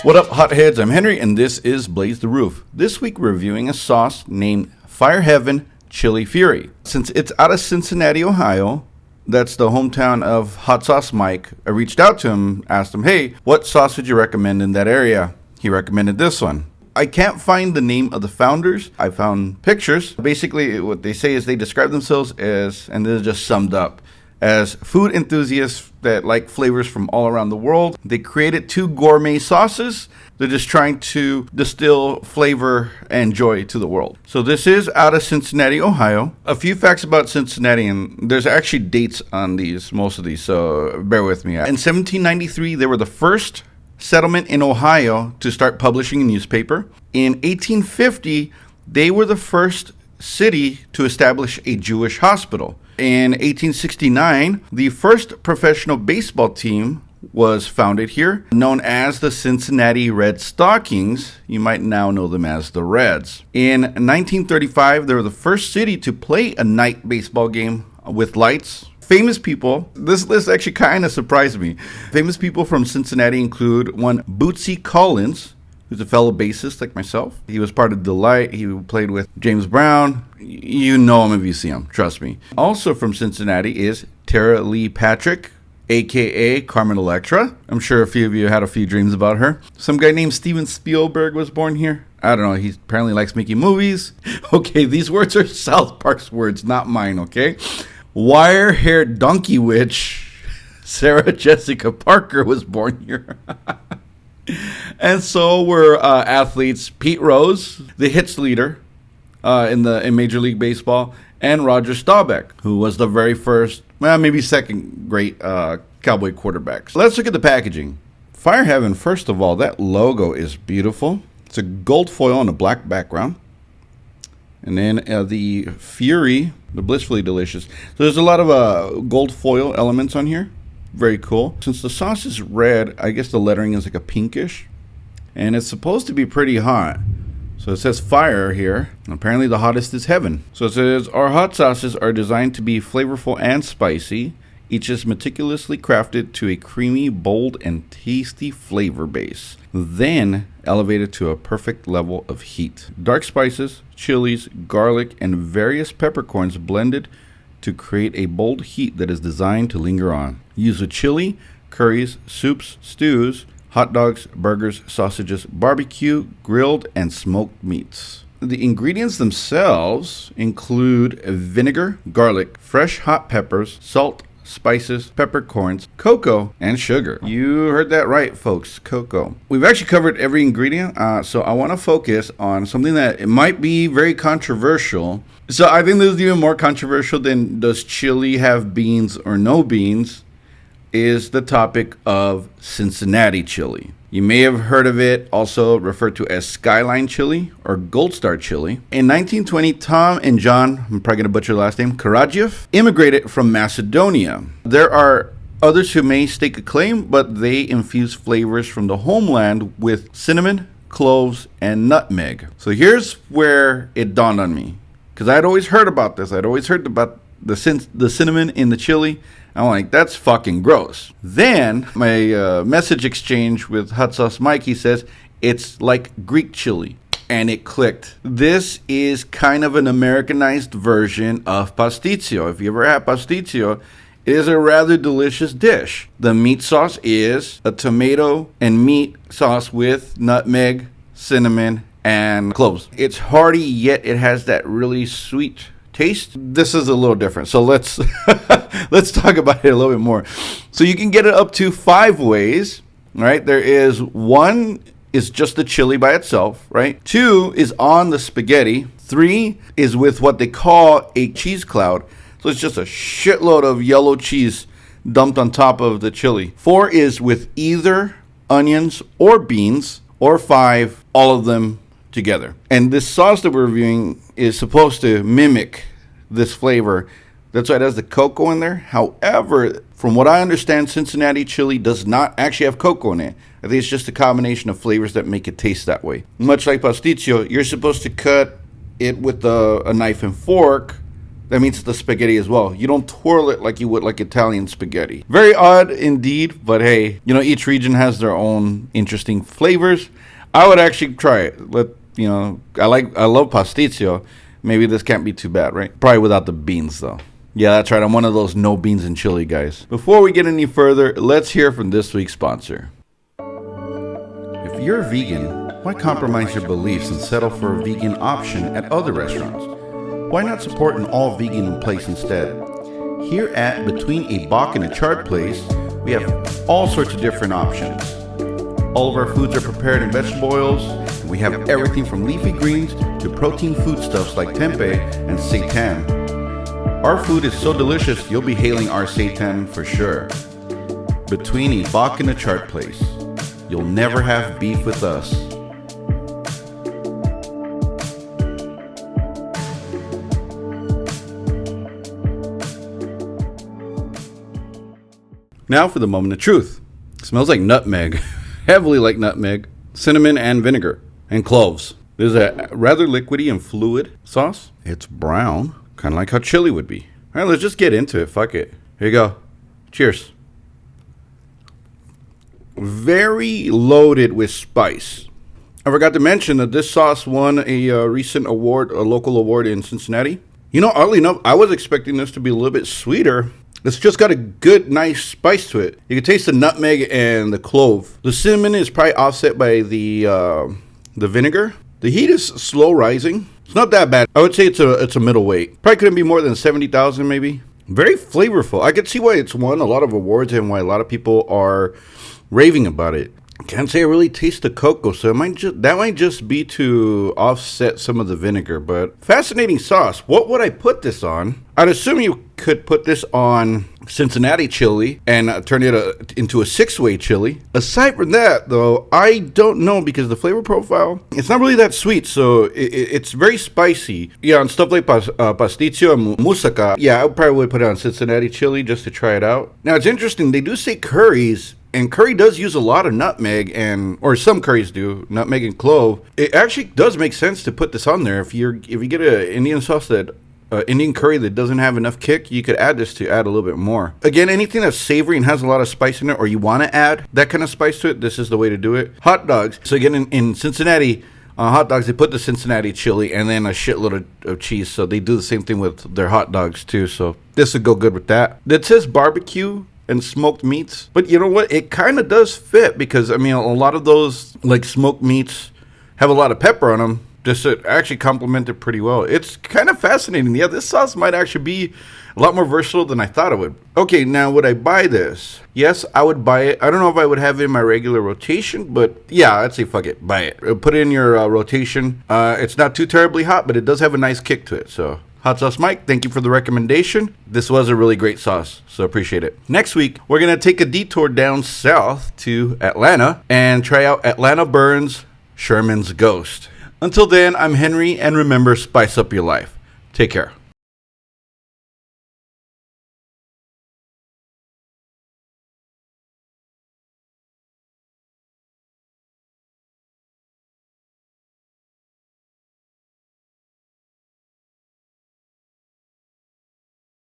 What up, hotheads? I'm Henry, and this is Blaze the Roof. This week, we're reviewing a sauce named Fire Heaven Chili Fury. Since it's out of Cincinnati, Ohio, that's the hometown of Hot Sauce Mike, I reached out to him, asked him, hey, what sauce would you recommend in that area? He recommended this one. I can't find the name of the founders. I found pictures. Basically, what they say is they describe themselves as, and this is just summed up, as food enthusiasts that like flavors from all around the world. They created 2 gourmet sauces. They're just trying to distill flavor and joy to the world. So this is out of Cincinnati, Ohio. A few facts about Cincinnati, and there's actually dates on most of these, so bear with me. In 1793, they were the first settlement in Ohio to start publishing a newspaper. In 1850, they were the first city to establish a Jewish hospital. In 1869, the first professional baseball team was founded here, known as the Cincinnati Red Stockings. You might now know them as the Reds. In 1935, they were the first city to play a night baseball game with lights. Famous people, this list actually kind of surprised me. Famous people from Cincinnati include one Bootsy Collins, who's a fellow bassist like myself. He was part of Delight. He played with James Brown. You know him if you see him, trust me. Also from Cincinnati is Tara Lee Patrick, a.k.a. Carmen Electra. I'm sure a few of you had a few dreams about her. Some guy named Steven Spielberg was born here. I don't know, he apparently likes making movies. Okay, these words are South Park's words, not mine, okay? Wire-haired donkey witch Sarah Jessica Parker was born here. And so were athletes Pete Rose, the hits leader in Major League Baseball, and Roger Staubach, who was the very first, maybe second great Cowboy quarterback. So let's look at the packaging. Fire Heaven, first of all, that logo is beautiful. It's a gold foil on a black background. And then the Fury, the Blissfully Delicious. So there's a lot of gold foil elements on here. Very cool. Since the sauce is red, I guess the lettering is like a pinkish. And it's supposed to be pretty hot. So it says fire here. Apparently the hottest is heaven. So it says, our hot sauces are designed to be flavorful and spicy. Each is meticulously crafted to a creamy, bold, and tasty flavor base. Then elevated to a perfect level of heat. Dark spices, chilies, garlic, and various peppercorns blended to create a bold heat that is designed to linger on. Use with chili, curries, soups, stews, hot dogs, burgers, sausages, barbecue, grilled, and smoked meats. The ingredients themselves include vinegar, garlic, fresh hot peppers, salt, spices, peppercorns, cocoa, and sugar. You heard that right, folks, cocoa. We've actually covered every ingredient, so I want to focus on something that it might be very controversial. So I think this is even more controversial than does chili have beans or no beans, is the topic of Cincinnati chili. You may have heard of it, also referred to as Skyline chili or Gold Star chili. In 1920, Tom and John, I'm probably going to butcher the last name, Karadziev, immigrated from Macedonia. There are others who may stake a claim, but they infuse flavors from the homeland with cinnamon, cloves, and nutmeg. So here's where it dawned on me, because I'd always heard about this. I'd always heard about the cinnamon in the chili. I'm like, that's fucking gross. Then my message exchange with Hot Sauce Mike, he says, it's like Greek chili. And it clicked. This is kind of an Americanized version of pasticcio. If you ever had pasticcio, it is a rather delicious dish. The meat sauce is a tomato and meat sauce with nutmeg, cinnamon, and cloves. It's hearty, yet it has that really sweet taste. This is a little different. So let's let's talk about it a little bit more. So you can get it up to 5 ways, right? There is 1 is just the chili by itself, right? 2 is on the spaghetti. 3 is with what they call a cheese cloud. So it's just a shitload of yellow cheese dumped on top of the chili. 4 is with either onions or beans, or 5, all of them together. And this sauce that we're reviewing is supposed to mimic this flavor. That's why it has the cocoa in there. However, from what I understand, Cincinnati chili does not actually have cocoa in it. I think it's just a combination of flavors that make it taste that way. Much like pasticcio, you're supposed to cut it with a knife and fork That means the spaghetti as well. You don't twirl it like you would like Italian spaghetti. Very odd indeed, but hey, each region has their own interesting flavors. I would actually try it. I love pasticcio. Maybe this can't be too bad, right? Probably without the beans though. Yeah, that's right. I'm one of those no beans and chili guys. Before we get any further, let's hear from this week's sponsor. If you're vegan, why compromise your beliefs and settle for a vegan option at other restaurants? Why not support an all-vegan place instead? Here at Between a Bach and a Chard Place, we have all sorts of different options. All of our foods are prepared in vegetable oils, and we have everything from leafy greens to protein foodstuffs like tempeh and seitan. Our food is so delicious, you'll be hailing our seitan for sure. Between a Bach and a Chard Place. You'll never have beef with us. Now for the moment of truth. It smells like nutmeg, heavily like nutmeg, cinnamon and vinegar, and cloves. This is a rather liquidy and fluid sauce. It's brown, kind of like how chili would be. All right, let's just get into it. Fuck it. Here you go. Cheers. Very loaded with spice. I forgot to mention that this sauce won a recent award, a local award in Cincinnati. Oddly enough, I was expecting this to be a little bit sweeter. It's just got a good, nice spice to it. You can taste the nutmeg and the clove. The cinnamon is probably offset by the vinegar. The heat is slow rising. It's not that bad. I would say it's a middleweight. Probably couldn't be more than 70,000 maybe. Very flavorful. I could see why it's won a lot of awards and why a lot of people are raving about it. Can't say I really taste the cocoa, so that might just be to offset some of the vinegar, but fascinating sauce. What would I put this on? I'd assume you could put this on Cincinnati chili and turn it into a 6-way chili. Aside from that, though, I don't know because the flavor profile, it's not really that sweet, so it's very spicy. Yeah, on stuff like pasticcio and moussaka, yeah, I probably would put it on Cincinnati chili just to try it out. Now, it's interesting. They do say curries. And curry does use a lot of nutmeg, or some curries do, nutmeg and clove. It actually does make sense to put this on there. If you get an Indian sauce Indian curry that doesn't have enough kick, you could add this to add a little bit more. Again, anything that's savory and has a lot of spice in it, or you want to add that kind of spice to it, this is the way to do it. Hot dogs. So again, in Cincinnati, hot dogs, they put the Cincinnati chili and then a shitload of cheese. So they do the same thing with their hot dogs too. So this would go good with that. That says barbecue and smoked meats, but you know what, it kind of does fit because a lot of those like smoked meats have a lot of pepper on them. Just to actually complement it pretty well. It's kind of fascinating. Yeah, this sauce might actually be a lot more versatile than I thought it would. Okay, now would I buy this? Yes, I would buy it. I don't know if I would have it in my regular rotation, but yeah, I'd say fuck it, buy it. Put it in your rotation. It's not too terribly hot, but it does have a nice kick to it. So Hot Sauce Mike, thank you for the recommendation. This was a really great sauce, so appreciate it. Next week, we're going to take a detour down south to Atlanta and try out Atlanta Burns Sherman's Ghost. Until then, I'm Henry, and remember, spice up your life. Take care.